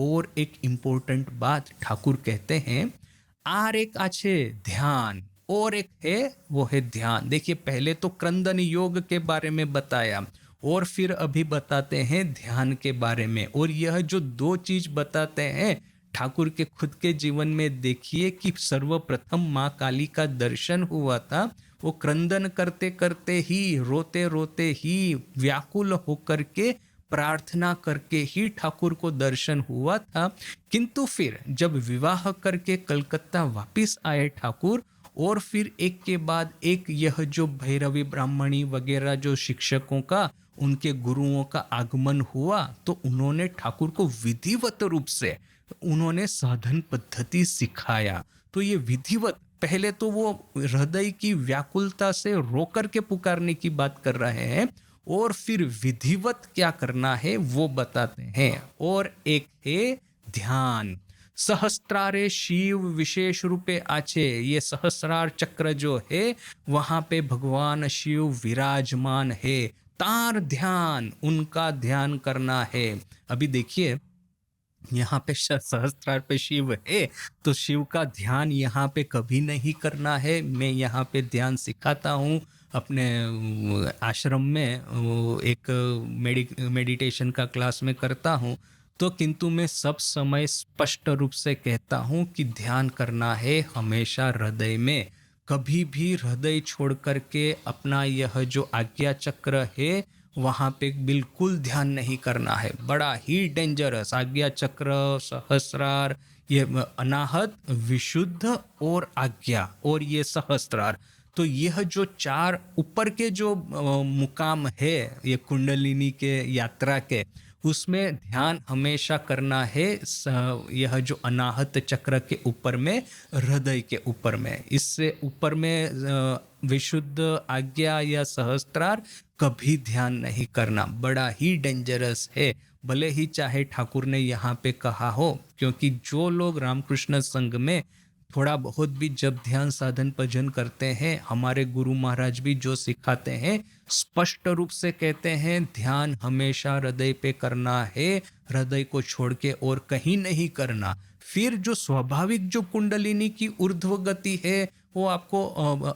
और एक इम्पोर्टेंट बात ठाकुर कहते हैं, आर एक आछे ध्यान, और एक है वो है ध्यान। देखिए पहले तो क्रंदन योग के बारे में बताया और फिर अभी बताते हैं ध्यान के बारे में। और यह जो दो चीज बताते हैं ठाकुर के खुद के जीवन में, देखिए कि सर्वप्रथम माँ काली का दर्शन हुआ था, वो क्रंदन करते करते ही, रोते रोते ही, व्याकुल होकर के, प्रार्थना करके ही ठाकुर को दर्शन हुआ था। किंतु फिर जब विवाह करके कलकत्ता वापिस आए ठाकुर, और फिर एक के बाद एक यह जो भैरवी ब्राह्मणी वगैरह जो शिक्षकों का, उनके गुरुओं का आगमन हुआ, तो उन्होंने ठाकुर को विधिवत रूप से उन्होंने साधन पद्धति सिखाया। तो ये विधिवत, पहले तो वो हृदय की व्याकुलता से रोकर के पुकारने की बात कर रहे हैं, और फिर विधिवत क्या करना है वो बताते हैं। और एक है ध्यान। सहस्त्रारे शिव विशेष रूपे आचे, ये सहस्रार चक्र जो है वहां पे भगवान शिव विराजमान है, तार ध्यान, उनका ध्यान करना है। अभी देखिए यहाँ पे सहस्त्रार पे शिव है, तो शिव का ध्यान यहाँ पे कभी नहीं करना है। मैं यहाँ पे ध्यान सिखाता हूँ अपने आश्रम में, एक मेडिटेशन का क्लास में करता हूँ। तो किंतु मैं सब समय स्पष्ट रूप से कहता हूँ कि ध्यान करना है हमेशा हृदय में, कभी भी हृदय छोड़ करके अपना यह जो आज्ञा चक्र है वहां पे बिल्कुल ध्यान नहीं करना है। बड़ा ही डेंजरस आज्ञा चक्र, सहस्रार, ये अनाहत, विशुद्ध और आज्ञा, और ये सहस्त्रार। तो यह जो चार ऊपर के जो मुकाम है ये कुंडलिनी के यात्रा के, उसमें ध्यान हमेशा करना है यह जो अनाहत चक्र के ऊपर में, हृदय के ऊपर में। इससे ऊपर में विशुद्ध, आज्ञा या सहस्त्रार कभी ध्यान नहीं करना, बड़ा ही डेंजरस है। भले ही चाहे ठाकुर ने यहाँ पे कहा हो, क्योंकि जो लोग रामकृष्ण संघ में थोड़ा बहुत भी जब ध्यान साधन भजन करते हैं, हमारे गुरु महाराज भी जो सिखाते हैं स्पष्ट रूप से कहते हैं ध्यान हमेशा हृदय पे करना है, हृदय को छोड़ के और कहीं नहीं करना। फिर जो स्वाभाविक जो कुंडलिनी की ऊर्ध्व गति है वो आपको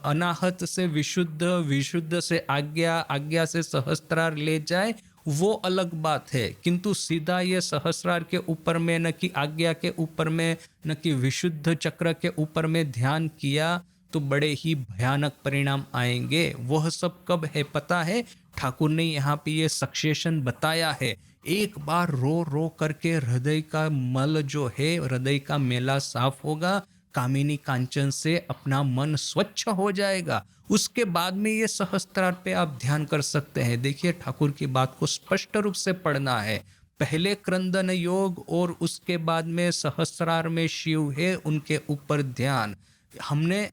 अनाहत से विशुद्ध, विशुद्ध से आज्ञा, आज्ञा से सहस्त्रार ले जाए, वो अलग बात है। किंतु सीधा ये सहस्रार के ऊपर में, न कि आज्ञा के ऊपर में, न कि विशुद्ध चक्र के ऊपर में ध्यान किया, तो बड़े ही भयानक परिणाम आएंगे। वह सब कब है पता है? ठाकुर ने यहाँ पे ये सक्सेशन बताया है। एक बार रो रो करके हृदय का मल जो है, हृदय का मेला साफ होगा, कामिनी कांचन से अपना मन स्वच्छ हो जाएगा, उसके बाद में ये सहस्त्रार पे आप ध्यान कर सकते हैं। देखिए ठाकुर की बात को स्पष्ट रूप से पढ़ना है। पहले क्रंदन योग और उसके बाद में सहस्त्रार में शिव है, उनके ऊपर ध्यान। हमने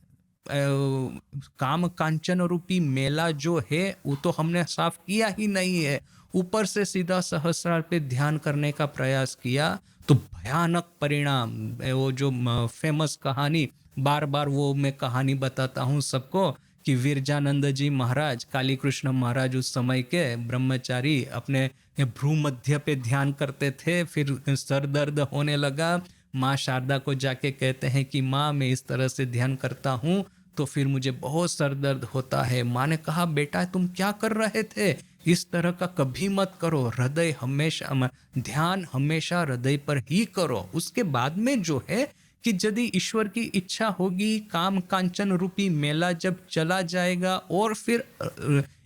काम कांचन रूपी मेला जो है वो तो हमने साफ किया ही नहीं है, ऊपर से सीधा सहस्रार पे ध्यान करने का प्रयास किया, तो भयानक परिणाम। वो जो फेमस कहानी, बार बार वो मैं कहानी बताता हूँ सबको, कि विरजानंद जी महाराज, काली कृष्ण महाराज उस समय के ब्रह्मचारी, अपने भ्रू मध्य पे ध्यान करते थे, फिर सर दर्द होने लगा। माँ शारदा को जाके कहते हैं कि माँ मैं इस तरह से ध्यान करता हूँ तो फिर मुझे बहुत सर दर्द होता है। माँ ने कहा बेटा तुम क्या कर रहे थे, इस तरह का कभी मत करो, हृदय हमेशा, ध्यान हमेशा हृदय पर ही करो। उसके बाद में जो है कि यदि ईश्वर की इच्छा होगी, काम कांचन रूपी मेला जब चला जाएगा और फिर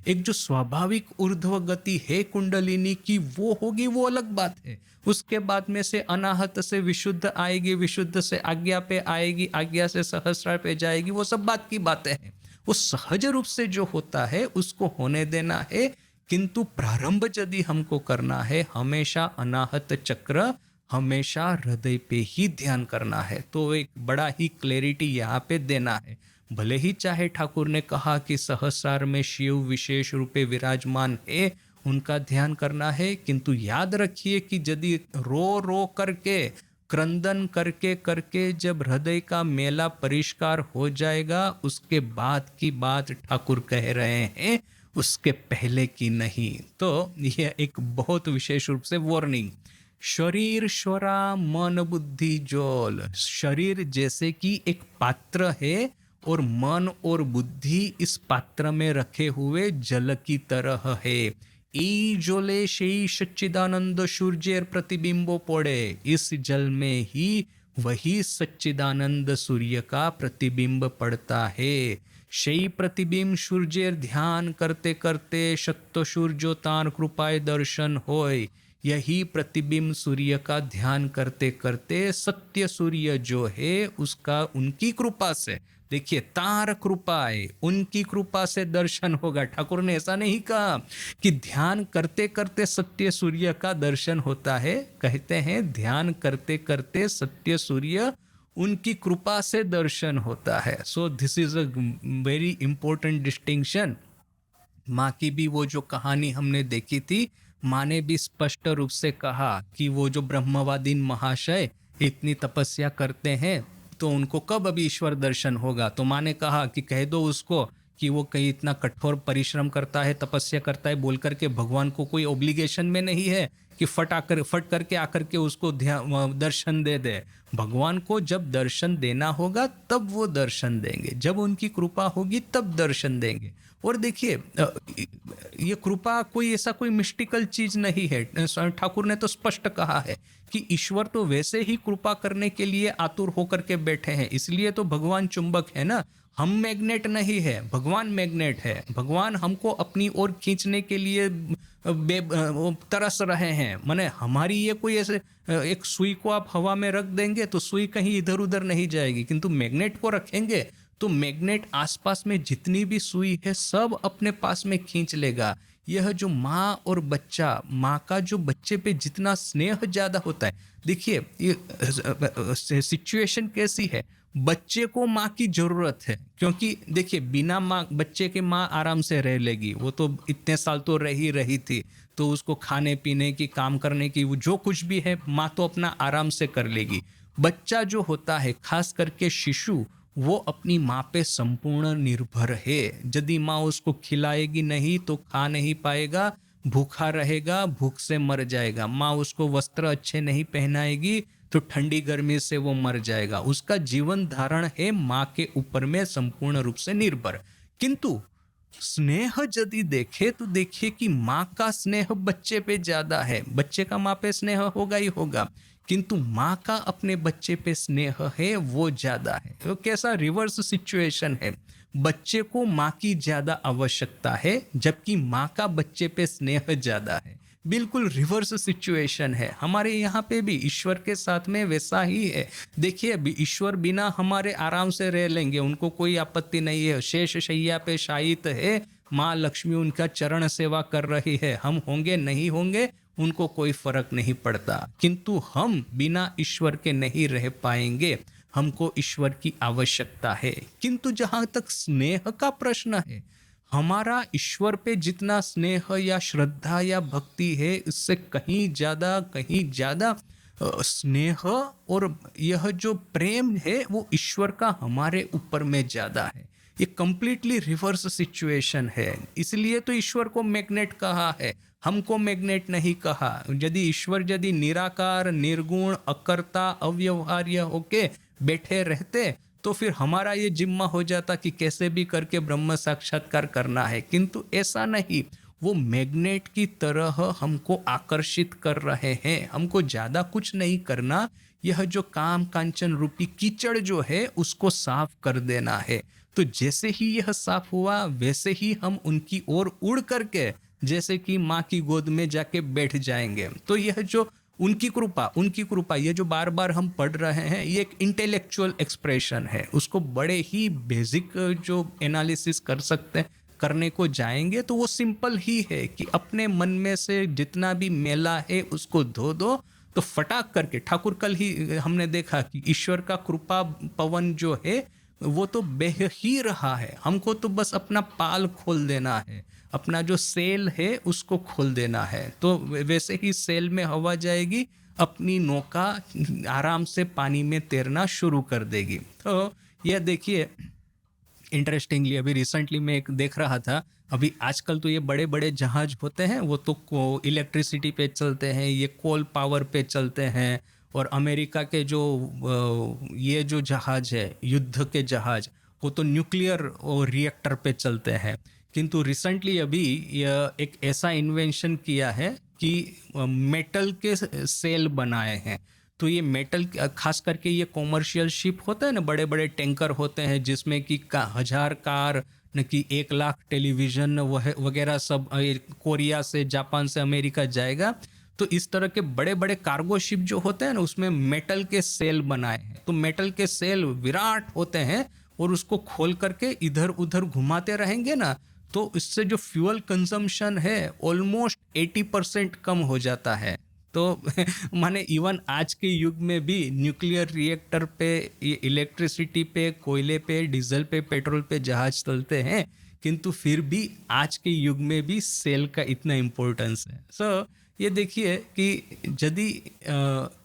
एक जो स्वाभाविक ऊर्ध्व गति है कुंडलिनी की वो होगी, वो अलग बात है। उसके बाद में से अनाहत से विशुद्ध आएगी, विशुद्ध से आज्ञा पे आएगी, आज्ञा से सहस्रार पे जाएगी, वो सब बात की बातें हैं। वो सहज रूप से जो होता है उसको होने देना है। किंतु प्रारंभ यदि हमको करना है, हमेशा अनाहत चक्र, हमेशा हृदय पे ही ध्यान करना है। तो एक बड़ा ही क्लैरिटी यहाँ पे देना है। भले ही चाहे ठाकुर ने कहा कि सहस्रार में शिव विशेष रूपे विराजमान है, उनका ध्यान करना है, किंतु याद रखिए कि यदि रो रो करके, क्रंदन करके करके जब हृदय का मेला परिष्कार हो जाएगा, उसके बाद की बात ठाकुर कह रहे हैं, उसके पहले की नहीं। तो यह एक बहुत विशेष रूप से वार्निंग। शरीर स्वरा मन बुद्धि जोल। शरीर जैसे कि एक पात्र है और मन और बुद्धि इस पात्र में रखे हुए जल की तरह है। ई जोले शेई सच्चिदानंद सूर्येर प्रतिबिंबो पड़े। इस जल में ही वही सच्चिदानंद सूर्य का प्रतिबिंब पड़ता है। शेई प्रतिबिंब सूर्येर ध्यान करते करते सत्य सूर्योतान कृपाय दर्शन होय। यही प्रतिबिंब सूर्य का ध्यान करते करते सत्य सूर्य जो है उसका उनकी कृपा से, देखिए तार कृपा है, उनकी कृपा से दर्शन होगा। ठाकुर ने ऐसा नहीं कहा कि ध्यान करते करते सत्य सूर्य का दर्शन होता है, कहते हैं ध्यान करते करते सत्य सूर्य उनकी कृपा से दर्शन होता है। So this is a very important distinction. माँ की भी वो जो कहानी हमने देखी थी, माँ ने भी स्पष्ट रूप से कहा कि वो जो ब्रह्मवादी महाशय इतनी तपस्या करते हैं तो उनको कब अभी ईश्वर दर्शन होगा। तो माँ ने कहा कि कह दो उसको कि वो कहीं इतना कठोर परिश्रम करता है, तपस्या करता है, बोल करके भगवान को कोई ओब्लिगेशन में नहीं है कि फट करके आकर के उसको दर्शन दे दे। भगवान को जब दर्शन देना होगा तब वो दर्शन देंगे, जब उनकी कृपा होगी तब दर्शन देंगे। और देखिए ये कृपा कोई ऐसा कोई मिस्टिकल चीज नहीं है। ठाकुर ने तो स्पष्ट कहा है कि ईश्वर तो वैसे ही कृपा करने के लिए आतुर होकर के बैठे हैं। इसलिए तो भगवान चुंबक है ना, हम मैग्नेट नहीं है, भगवान मैग्नेट है। भगवान हमको अपनी ओर खींचने के लिए तरस रहे हैं। माने हमारी ये कोई ऐसे एक सुई को आप हवा में रख देंगे तो सुई कहीं इधर उधर नहीं जाएगी, किंतु मैग्नेट को रखेंगे तो मैग्नेट आसपास में जितनी भी सुई है सब अपने पास में खींच लेगा। यह जो माँ और बच्चा, माँ का जो बच्चे पे जितना स्नेह ज्यादा होता है, देखिए ये सिचुएशन कैसी है, बच्चे को माँ की जरूरत है। क्योंकि देखिए बिना माँ बच्चे के माँ आराम से रह लेगी, वो तो इतने साल तो रह ही रही थी, तो उसको खाने पीने की, काम करने की, वो जो कुछ भी है माँ तो अपना आराम से कर लेगी। बच्चा जो होता है, खास करके शिशु, वो अपनी माँ पे संपूर्ण निर्भर है। यदि माँ उसको खिलाएगी नहीं तो खा नहीं पाएगा, भूखा रहेगा, भूख से मर जाएगा। माँ उसको वस्त्र अच्छे नहीं पहनाएगी तो ठंडी गर्मी से वो मर जाएगा। उसका जीवन धारण है माँ के ऊपर में संपूर्ण रूप से निर्भर। किंतु स्नेह यदि देखे तो देखिए कि माँ का स्नेह बच्चे पे ज्यादा है। बच्चे का माँ पे स्नेह होगा ही होगा, किंतु माँ का अपने बच्चे पे स्नेह है वो ज्यादा है। तो कैसा रिवर्स सिचुएशन है, बच्चे को माँ की ज्यादा आवश्यकता है जबकि माँ का बच्चे पे स्नेह ज्यादा है। बिल्कुल रिवर्स सिचुएशन है। हमारे यहाँ पे भी ईश्वर के साथ में वैसा ही है। देखिए अभी ईश्वर बिना हमारे आराम से रह लेंगे, उनको कोई आपत्ति नहीं है। शेष शैया पे शायित है, माँ लक्ष्मी उनका चरण सेवा कर रही है। हम होंगे नहीं होंगे उनको कोई फर्क नहीं पड़ता, किंतु हम बिना ईश्वर के नहीं रह पाएंगे, हमको ईश्वर की आवश्यकता है। किंतु जहां तक स्नेह का प्रश्न है, हमारा ईश्वर पे जितना स्नेह या श्रद्धा या भक्ति है इससे कहीं ज्यादा स्नेह और यह जो प्रेम है वो ईश्वर का हमारे ऊपर में ज्यादा है। ये कंप्लीटली रिवर्स सिचुएशन है। इसलिए तो ईश्वर को मैग्नेट कहा है, हमको मैग्नेट नहीं कहा। यदि ईश्वर यदि निराकार, निर्गुण, अकर्ता, अव्यवहार्य होके बैठे रहते तो फिर हमारा ये जिम्मा हो जाता कि कैसे भी करके ब्रह्म साक्षात्कार करना है। किंतु ऐसा नहीं, वो मैग्नेट की तरह हमको आकर्षित कर रहे हैं। हमको ज्यादा कुछ नहीं करना, यह जो काम कांचन रूपी कीचड़ जो है उसको साफ कर देना है। तो जैसे ही यह साफ हुआ वैसे ही हम उनकी ओर उड़ करके जैसे कि माँ की गोद में जाके बैठ जाएंगे। तो यह जो उनकी कृपा ये जो बार बार हम पढ़ रहे हैं, ये एक इंटेलेक्चुअल एक्सप्रेशन है। उसको बड़े ही बेसिक जो एनालिसिस कर सकते हैं, करने को जाएंगे तो वो सिंपल ही है कि अपने मन में से जितना भी मैला है उसको धो दो, तो फटाक करके ठाकुर, कल ही हमने देखा कि ईश्वर का कृपा पवन जो है वो तो बह ही रहा है। हमको तो बस अपना पाल खोल देना है, अपना जो सेल है उसको खोल देना है, तो वैसे ही सेल में हवा जाएगी, अपनी नौका आराम से पानी में तैरना शुरू कर देगी। तो यह देखिए इंटरेस्टिंगली अभी रिसेंटली मैं एक देख रहा था, अभी आजकल तो ये बड़े बड़े जहाज होते हैं, वो तो इलेक्ट्रिसिटी पे चलते हैं, ये कोल पावर पे चलते हैं। और अमेरिका के जो ये जो जहाज है, युद्ध के जहाज, वो तो न्यूक्लियर रिएक्टर पे चलते हैं। किंतु रिसेंटली अभी यह एक ऐसा इन्वेंशन किया है कि मेटल के सेल बनाए हैं। तो ये मेटल, खास करके ये कॉमर्शियल शिप होते हैं ना, बड़े बड़े टैंकर होते हैं जिसमें कि 1000 कार, न कि 1 लाख टेलीविजन वगैरह सब कोरिया से, जापान से अमेरिका जाएगा। तो इस तरह के बड़े बड़े कार्गो शिप जो होते हैं ना, उसमें मेटल के सेल बनाए हैं। तो मेटल के सेल विराट होते हैं, और उसको खोल करके इधर उधर घुमाते रहेंगे ना, तो इससे जो फ्यूल कंजम्पशन है ऑलमोस्ट 80% कम हो जाता है। तो माने इवन आज के युग में भी न्यूक्लियर रिएक्टर पे, ये इलेक्ट्रिसिटी पे, कोयले पे, डीजल पे, पेट्रोल पे जहाज चलते हैं, किंतु फिर भी आज के युग में भी सेल का इतना इम्पोर्टेंस है। ये देखिए कि यदि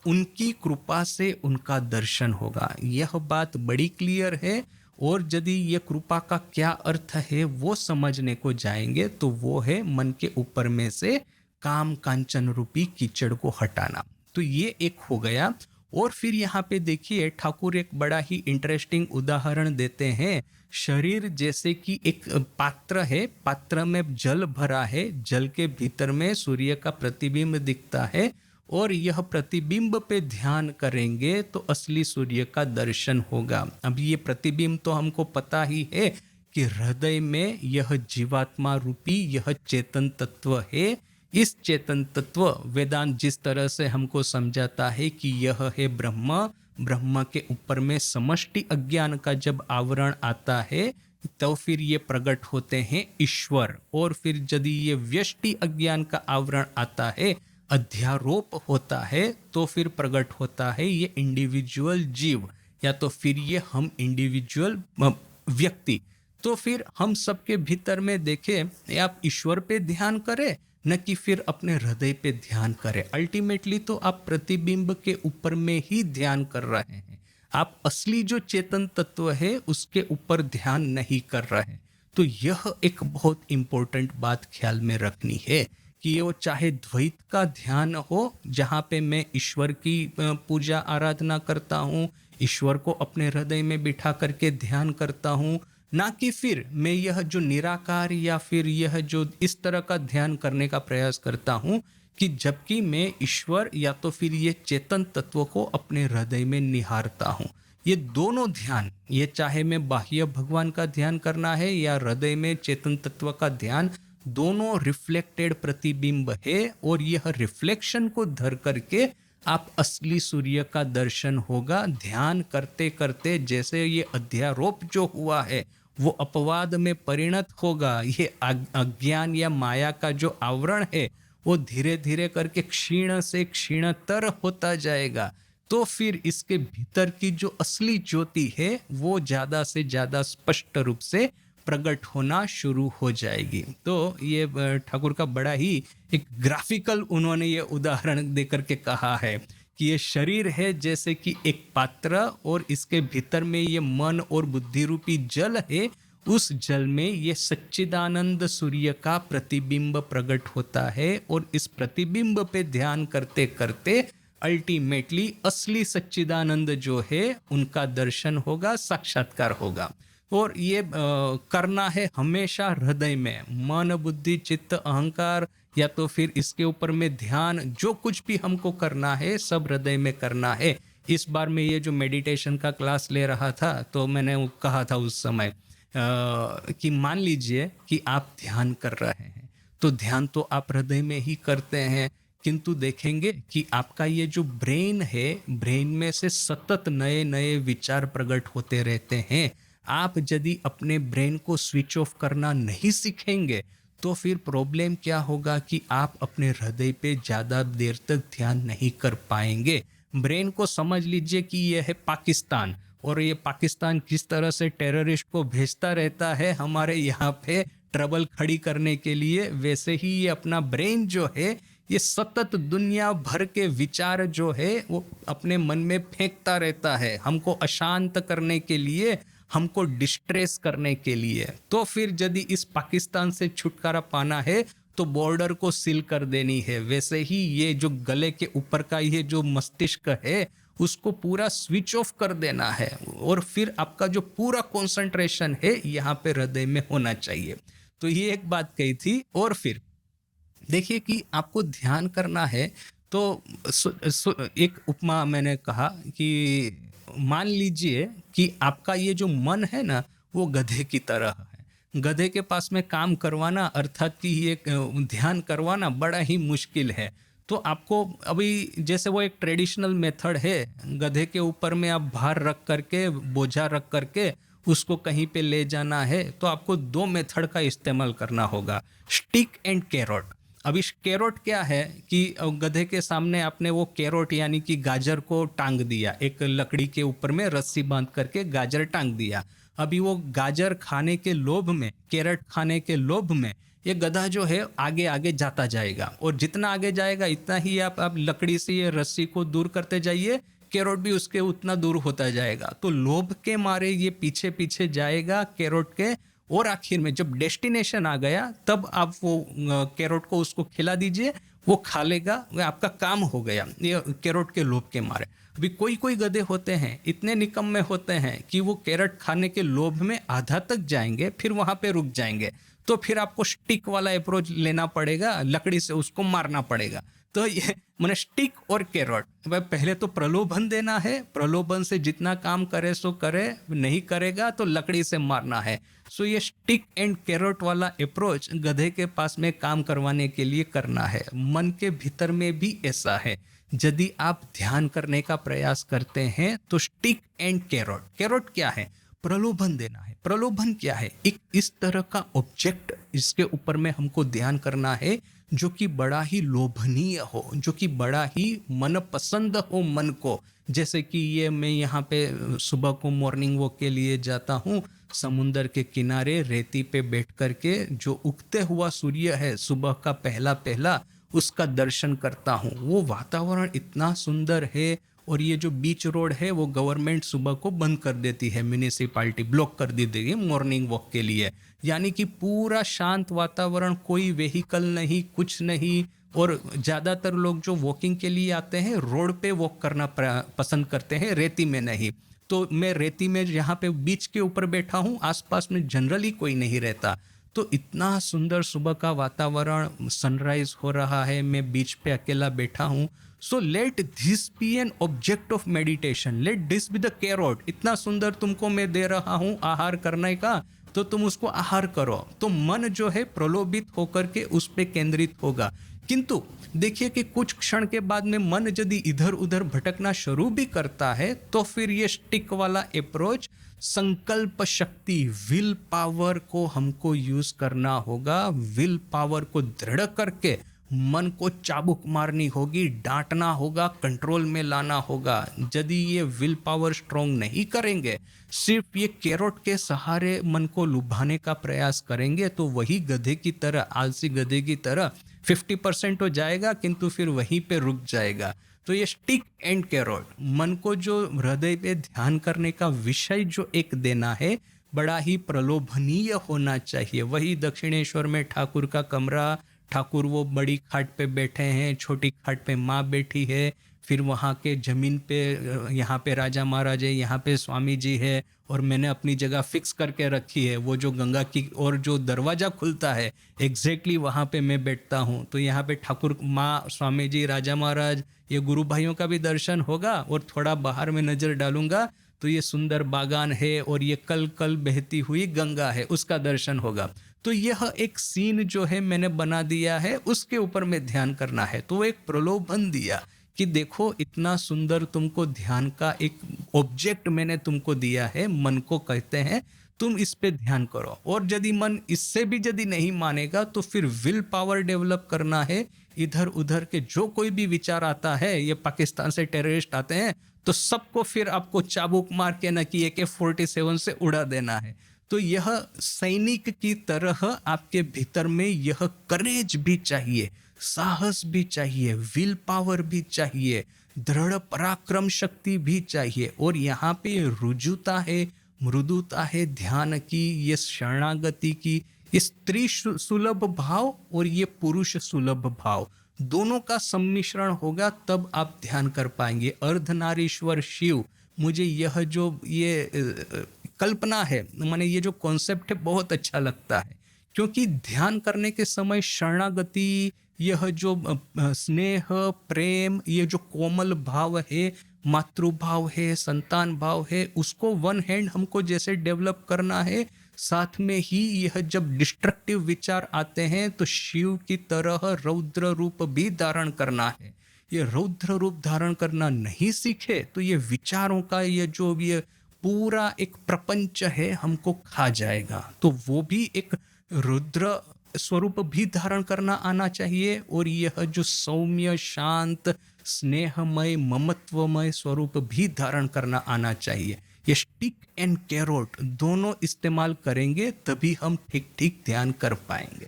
उनकी कृपा से उनका दर्शन होगा, यह बात बड़ी क्लियर है। और यदि ये कृपा का क्या अर्थ है वो समझने को जाएंगे, तो वो है मन के ऊपर में से काम कांचन रूपी कीचड़ को हटाना। तो ये एक हो गया। और फिर यहाँ पे देखिए ठाकुर एक बड़ा ही इंटरेस्टिंग उदाहरण देते हैं। शरीर जैसे कि एक पात्र है, पात्र में जल भरा है, जल के भीतर में सूर्य का प्रतिबिंब दिखता है, और यह प्रतिबिंब पे ध्यान करेंगे तो असली सूर्य का दर्शन होगा। अब ये प्रतिबिंब तो हमको पता ही है कि हृदय में यह जीवात्मा रूपी यह चेतन तत्व है। इस चेतन तत्व वेदांत जिस तरह से हमको समझाता है कि यह है ब्रह्म, ब्रह्म के ऊपर में समष्टि अज्ञान का जब आवरण आता है तो फिर ये प्रकट होते हैं ईश्वर। और फिर यदि ये व्यष्टि अज्ञान का आवरण आता है, अध्यारोप होता है, तो फिर प्रकट होता है ये इंडिविजुअल जीव, या तो फिर ये हम इंडिविजुअल व्यक्ति। तो फिर हम सबके भीतर में देखें, आप ईश्वर पे ध्यान करें न कि फिर अपने हृदय पे ध्यान करें। अल्टीमेटली तो आप प्रतिबिंब के ऊपर में ही ध्यान कर रहे हैं, आप असली जो चेतन तत्व है उसके ऊपर ध्यान नहीं कर रहे हैं। तो यह एक बहुत इंपॉर्टेंट बात ख्याल में रखनी है कि ये वो चाहे द्वैत का ध्यान हो, जहाँ पे मैं ईश्वर की पूजा आराधना करता हूँ, ईश्वर को अपने हृदय में बिठा करके ध्यान करता हूँ, ना कि फिर मैं यह जो निराकार या फिर यह जो इस तरह का ध्यान करने का प्रयास करता हूँ कि जबकि मैं ईश्वर या तो फिर ये चेतन तत्व को अपने हृदय में निहारता हूँ। ये दोनों ध्यान, ये चाहे मैं बाह्य भगवान का ध्यान करना है या हृदय में चेतन तत्व का ध्यान, दोनों रिफ्लेक्टेड प्रतिबिंब है। और यह रिफ्लेक्शन को धर करके आप असली सूर्य का दर्शन होगा। ध्यान करते करते जैसे ये अध्यारोप जो हुआ है वो अपवाद में परिणत होगा, ये अज्ञान या माया का जो आवरण है वो धीरे धीरे करके क्षीण से क्षीणतर होता जाएगा। तो फिर इसके भीतर की जो असली ज्योति है वो ज्यादा से ज्यादा स्पष्ट रूप से प्रकट होना शुरू हो जाएगी। तो ये ठाकुर का बड़ा ही एक ग्राफिकल उन्होंने ये उदाहरण देकर के कहा है कि ये शरीर है जैसे कि एक पात्र, और इसके भीतर में ये मन और बुद्धि रूपी जल है। उस जल में ये सच्चिदानंद सूर्य का प्रतिबिंब प्रकट होता है, और इस प्रतिबिंब पे ध्यान करते करते अल्टीमेटली असली सच्चिदानंद जो है उनका दर्शन होगा, साक्षात्कार होगा। और ये करना है हमेशा हृदय में, मन बुद्धि चित्त अहंकार या तो फिर इसके ऊपर में ध्यान, जो कुछ भी हमको करना है सब हृदय में करना है। इस बार मैं ये जो मेडिटेशन का क्लास ले रहा था तो मैंने वो कहा था उस समय कि मान लीजिए कि आप ध्यान कर रहे हैं, तो ध्यान तो आप हृदय में ही करते हैं, किंतु देखेंगे कि आपका ये जो ब्रेन है, ब्रेन में से सतत नए नए विचार प्रकट होते रहते हैं। आप यदि अपने ब्रेन को स्विच ऑफ करना नहीं सीखेंगे तो फिर प्रॉब्लम क्या होगा कि आप अपने हृदय पे ज़्यादा देर तक ध्यान नहीं कर पाएंगे। ब्रेन को समझ लीजिए कि यह है पाकिस्तान, और ये पाकिस्तान किस तरह से टेररिस्ट को भेजता रहता है हमारे यहाँ पे ट्रबल खड़ी करने के लिए, वैसे ही ये अपना ब्रेन जो है ये सतत दुनिया भर के विचार जो है वो अपने मन में फेंकता रहता है हमको अशांत करने के लिए, हमको डिस्ट्रेस करने के लिए। तो फिर यदि इस पाकिस्तान से छुटकारा पाना है तो बॉर्डर को सील कर देनी है। वैसे ही ये जो गले के ऊपर का ये जो मस्तिष्क है उसको पूरा स्विच ऑफ कर देना है और फिर आपका जो पूरा कंसंट्रेशन है यहाँ पे हृदय में होना चाहिए। तो ये एक बात कही थी। और फिर देखिए कि आपको ध्यान करना है तो एक उपमा मैंने कहा कि मान लीजिए कि आपका ये जो मन है ना वो गधे की तरह है। गधे के पास में काम करवाना अर्थात कि ये ध्यान करवाना बड़ा ही मुश्किल है। तो आपको अभी जैसे वो एक ट्रेडिशनल मेथड है, गधे के ऊपर में आप भार रख करके बोझा रख करके उसको कहीं पे ले जाना है, तो आपको दो मेथड का इस्तेमाल करना होगा, स्टिक एंड कैरोट। अब इस कैरोट क्या है कि गधे के सामने आपने वो कैरोट यानी कि गाजर को टांग दिया, एक लकड़ी के ऊपर में रस्सी बांध करके गाजर टांग दिया। अभी वो गाजर खाने के लोभ में, कैरेट खाने के लोभ में ये गधा जो है आगे आगे जाता जाएगा और जितना आगे जाएगा इतना ही आप लकड़ी से ये रस्सी को दूर करते जाइए, कैरोट भी उसके उतना दूर होता जाएगा। तो लोभ के मारे ये पीछे पीछे जाएगा कैरोट के और आखिर में जब डेस्टिनेशन आ गया तब आप वो कैरोट को उसको खिला दीजिए, वो खा लेगा, वो आपका काम हो गया ये कैरोट के लोभ के मारे। अभी कोई कोई गधे होते हैं इतने निकम्मे होते हैं कि वो कैरेट खाने के लोभ में आधा तक जाएंगे फिर वहां पे रुक जाएंगे। तो फिर आपको स्टिक वाला अप्रोच लेना पड़ेगा, लकड़ी से उसको मारना पड़ेगा। तो ये मैंने स्टिक और कैरोट, पहले तो प्रलोभन देना है, प्रलोभन से जितना काम करे सो करे, नहीं करेगा तो लकड़ी से मारना है। सो ये स्टिक एंड कैरोट वाला अप्रोच गधे के पास में काम करवाने के लिए करना है। मन के भीतर में भी ऐसा है, यदि आप ध्यान करने का प्रयास करते हैं तो स्टिक एंड कैरोट। कैरोट क्या है? प्रलोभन देना है। प्रलोभन क्या है? एक इस तरह का ऑब्जेक्ट इसके ऊपर में हमको ध्यान करना है जो कि बड़ा ही लोभनीय हो, जो कि बड़ा ही मनपसंद हो मन को। जैसे कि ये मैं यहाँ पे सुबह को मॉर्निंग वॉक के लिए जाता हूँ, समुंदर के किनारे रेती पे बैठ करके जो उगते हुआ सूर्य है सुबह का पहला पहला, उसका दर्शन करता हूँ। वो वातावरण इतना सुंदर है। और ये जो बीच रोड है वो गवर्नमेंट सुबह को बंद कर देती है, म्यूनिसिपालिटी ब्लॉक कर देती है मॉर्निंग वॉक के लिए। यानी कि पूरा शांत वातावरण, कोई व्हीकल नहीं, कुछ नहीं। और ज़्यादातर लोग जो वॉकिंग के लिए आते हैं रोड पे वॉक करना पसंद करते हैं, रेती में नहीं। तो मैं रेती में यहाँ पे बीच के ऊपर बैठा हूँ, आसपास में जनरली कोई नहीं रहता। तो इतना सुंदर सुबह का वातावरण, सनराइज हो रहा है, मैं बीच पे अकेला बैठा हूँ। So let this be an object of meditation, let this be the carrot. इतना सुंदर तुमको मैं दे रहा हूँ आहार करने का, तो तुम उसको आहार करो। तो मन जो है प्रलोभित होकर के उस पे केंद्रित होगा। किंतु देखिए कि कुछ क्षण के बाद में मन यदि इधर उधर भटकना शुरू भी करता है तो फिर ये स्टिक वाला अप्रोच, संकल्प शक्ति, विल पावर को हमको यूज करना होगा। विल पावर को दृढ़ करके मन को चाबुक मारनी होगी, डांटना होगा, कंट्रोल में लाना होगा। यदि ये विल पावर स्ट्रॉन्ग नहीं करेंगे, सिर्फ ये कैरोट के सहारे मन को लुभाने का प्रयास करेंगे, तो वही गधे की तरह, आलसी गधे की तरह 50% हो जाएगा किंतु फिर वहीं पे रुक जाएगा। तो ये स्टिक एंड कैरोट, मन को जो हृदय पे ध्यान करने का विषय जो एक देना है, बड़ा ही प्रलोभनीय होना चाहिए। वही दक्षिणेश्वर में ठाकुर का कमरा, ठाकुर वो बड़ी खाट पे बैठे हैं, छोटी खाट पे माँ बैठी है, फिर वहाँ के जमीन पे यहाँ पे राजा महाराज है, यहाँ पे स्वामी जी है, और मैंने अपनी जगह फिक्स करके रखी है। वो जो गंगा की और जो दरवाज़ा खुलता है एग्जैक्टली वहाँ पे मैं बैठता हूँ। तो यहाँ पे ठाकुर, माँ, स्वामी जी, राजा महाराज, ये गुरु भाइयों का भी दर्शन होगा। और थोड़ा बाहर में नज़र डालूंगा तो ये सुंदर बागान है और ये कल कल बहती हुई गंगा है, उसका दर्शन होगा। तो यह एक सीन जो है मैंने बना दिया है, उसके ऊपर में ध्यान करना है। तो एक प्रलोभन दिया कि देखो इतना सुंदर तुमको ध्यान का एक ऑब्जेक्ट मैंने तुमको दिया है, मन को कहते हैं, तुम इस पे ध्यान करो। और यदि मन इससे भी यदि नहीं मानेगा तो फिर विल पावर डेवलप करना है। इधर उधर के जो कोई भी विचार आता है, ये पाकिस्तान से टेररिस्ट आते हैं तो सबको फिर आपको चाबुक मार के न कि AK-47 से उड़ा देना है। तो यह सैनिक की तरह आपके भीतर में यह करेज भी चाहिए, साहस भी चाहिए, विल पावर भी चाहिए, दृढ़ पराक्रम शक्ति भी चाहिए। और यहाँ पे रुजुता है, मृदुता है ध्यान की, ये शरणागति की, ये स्त्री सुलभ भाव और ये पुरुष सुलभ भाव, दोनों का सम्मिश्रण होगा तब आप ध्यान कर पाएंगे। अर्धनारीश्वर शिव, मुझे यह जो ये कल्पना है, माने ये जो कॉन्सेप्ट है बहुत अच्छा लगता है, क्योंकि ध्यान करने के समय शरणागति, यह जो स्नेह प्रेम, ये जो कोमल भाव है, मातृभाव है, संतान भाव है, उसको वन हैंड हमको जैसे डेवलप करना है, साथ में ही यह जब डिस्ट्रक्टिव विचार आते हैं तो शिव की तरह रौद्र रूप भी धारण करना है। ये रौद्र रूप धारण करना नहीं सीखे तो ये विचारों का ये जो ये पूरा एक प्रपंच है हमको खा जाएगा। तो वो भी एक रुद्र स्वरूप भी धारण करना आना चाहिए, और यह जो सौम्य शांत स्नेहमय ममत्वमय स्वरूप भी धारण करना आना चाहिए। ये स्टिक एंड कैरोट दोनों इस्तेमाल करेंगे तभी हम ठीक ठीक ध्यान कर पाएंगे।